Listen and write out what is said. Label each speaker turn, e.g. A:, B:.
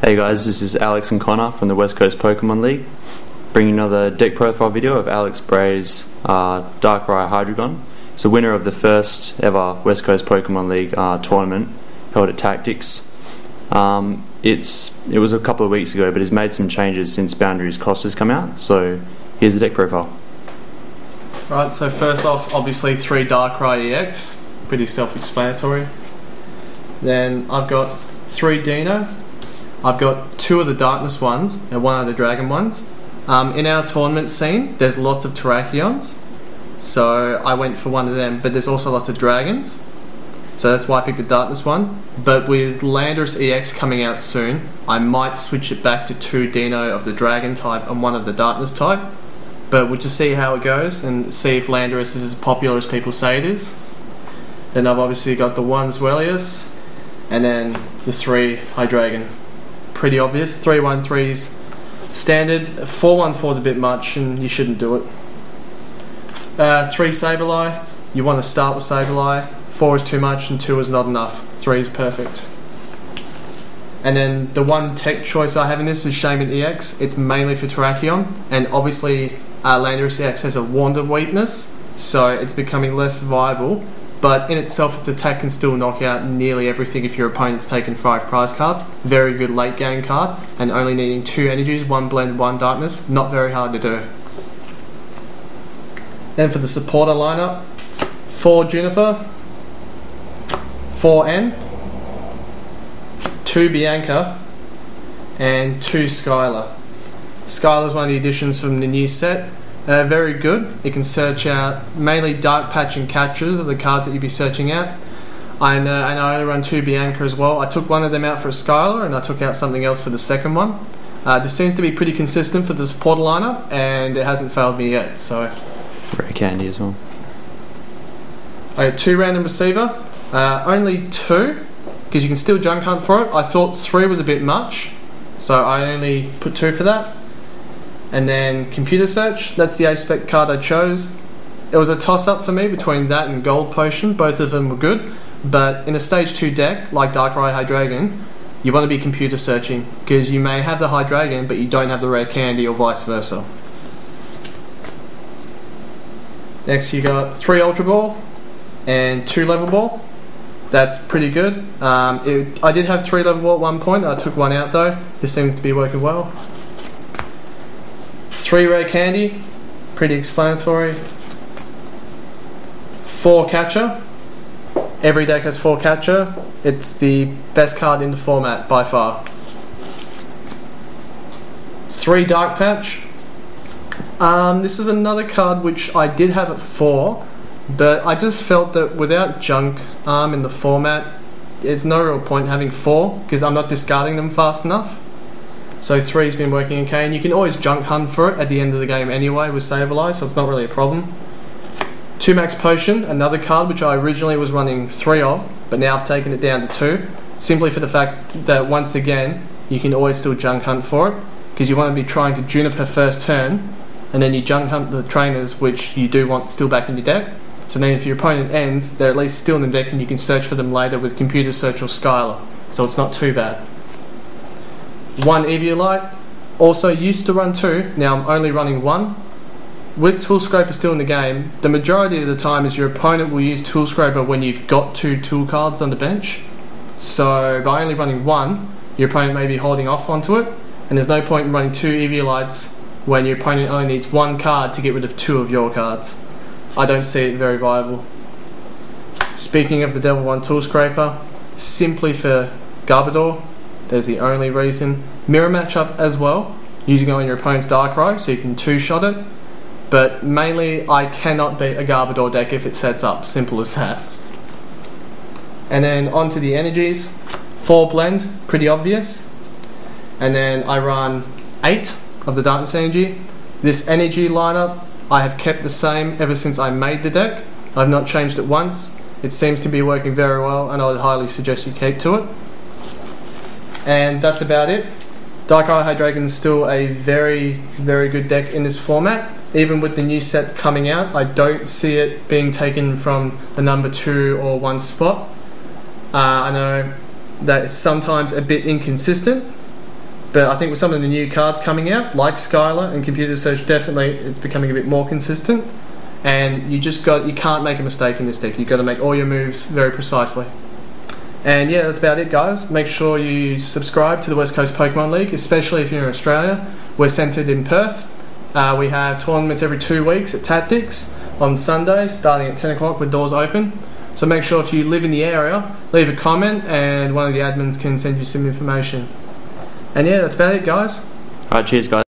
A: Hey guys, this is Alex and Connor from the West Coast Pokemon League, bringing another deck profile video of Alex Bray's Darkrai Hydreigon. He's the winner of the first ever West Coast Pokemon League tournament held at Tactics. It was a couple of weeks ago, but he's made some changes since Boundaries Cross has come out, so here's the deck profile.
B: Right, so first off, obviously 3 Darkrai EX, pretty self-explanatory. Then I've got 3 Dino. I've got 2 of the Darkness ones and 1 of the Dragon ones. In our tournament scene, there's lots of Terrakions, so I went for 1 of them, but there's also lots of Dragons, so that's why I picked the Darkness one. But with Landorus EX coming out soon, I might switch it back to 2 Dino of the Dragon type and 1 of the Darkness type, but we'll just see how it goes and see if Landorus is as popular as people say it is. Then I've obviously got the 1 Zwellius, and then the 3 Hydreigon. Pretty obvious. 3-1-3's standard. 4-1-4's a bit much and you shouldn't do it. 3 Sableye. You want to start with Sableye. 4 is too much and 2 is not enough. 3 is perfect. And then the 1 tech choice I have in this is Shaman EX. It's mainly for Terrakion, and obviously Landorus EX has a Wander weakness, so it's becoming less viable. But in itself, its attack can still knock out nearly everything if your opponent's taken 5 prize cards. Very good late game card, and only needing 2 energies, 1 blend, 1 darkness. Not very hard to do. Then for the supporter lineup, 4 Juniper, 4 N, 2 Bianca, and 2 Skylar. Skylar's one of the additions from the new set. Very good. It can search out mainly Dark Patch and Catchers are the cards that you'd be searching out. And I only run 2 Bianca as well. I took 1 of them out for a Skylar and I took out something else for the second one. This seems to be pretty consistent for the supporter lineup, and it hasn't failed me yet. So
A: Rare candy as well.
B: I got 2 random receiver. Only 2, because you can still junk hunt for it. I thought 3 was a bit much, so I only put 2 for that. And then Computer Search, that's the A-Spec card I chose. It was a toss-up for me between that and Gold Potion. Both of them were good, but in a Stage 2 deck, like Darkrai Hydreigon, you want to be computer searching, because you may have the Hydreigon, but you don't have the rare candy, or vice versa. Next you got 3 Ultra Ball and 2 Level Ball. That's pretty good. I did have 3 Level Ball at one point, I took 1 out though. This seems to be working well. 3 Rare Candy, pretty explanatory. 4 Catcher. Every deck has 4 Catcher. It's the best card in the format by far. 3 Dark Patch. This is another card which I did have at 4, but I just felt that without junk in the format, there's no real point having 4, because I'm not discarding them fast enough. So 3's been working okay, and you can always junk hunt for it at the end of the game anyway with Sableye, so it's not really a problem. 2 Max Potion, another card which I originally was running 3 of, but now I've taken it down to 2, simply for the fact that once again, you can always still junk hunt for it, because you want to be trying to Juniper first turn, and then you junk hunt the trainers which you do want still back in your deck. So then if your opponent ends, they're at least still in the deck and you can search for them later with Computer Search or Skylar, so it's not too bad. 1 Eviolite, also used to run 2, now I'm only running 1. With Tool Scraper still in the game, the majority of the time is your opponent will use Tool Scraper when you've got 2 tool cards on the bench. So by only running 1, your opponent may be holding off onto it, and there's no point in running 2 Eviolites when your opponent only needs 1 card to get rid of 2 of your cards. I don't see it very viable. Speaking of the Devil 1 Tool Scraper, simply for Garbodor, there's the only reason. Mirror matchup as well, using it on your opponent's Darkrai, so you can 2-shot it. But mainly, I cannot beat a Garbodor deck if it sets up, simple as that. And then onto the energies. 4 Blend, pretty obvious. And then I run 8 of the Darkness Energy. This energy lineup I have kept the same ever since I made the deck. I've not changed it once. It seems to be working very well, and I would highly suggest you keep to it. And that's about it. Darkrai Hydreigon is still a very, very good deck in this format. Even with the new set coming out, I don't see it being taken from the number 2 or 1 spot. I know that it's sometimes a bit inconsistent, But I think with some of the new cards coming out, like Skylar and Computer Search, definitely it's becoming a bit more consistent. And you can't make a mistake in this deck. You've got to make all your moves very precisely. And yeah, that's about it, guys. Make sure you subscribe to the West Coast Pokemon League, especially if you're in Australia. We're centred in Perth. We have tournaments every 2 weeks at Tactics on Sundays, starting at 10 o'clock with doors open. So make sure if you live in the area, leave a comment and one of the admins can send you some information. And yeah, that's about it, guys.
A: Alright, cheers guys.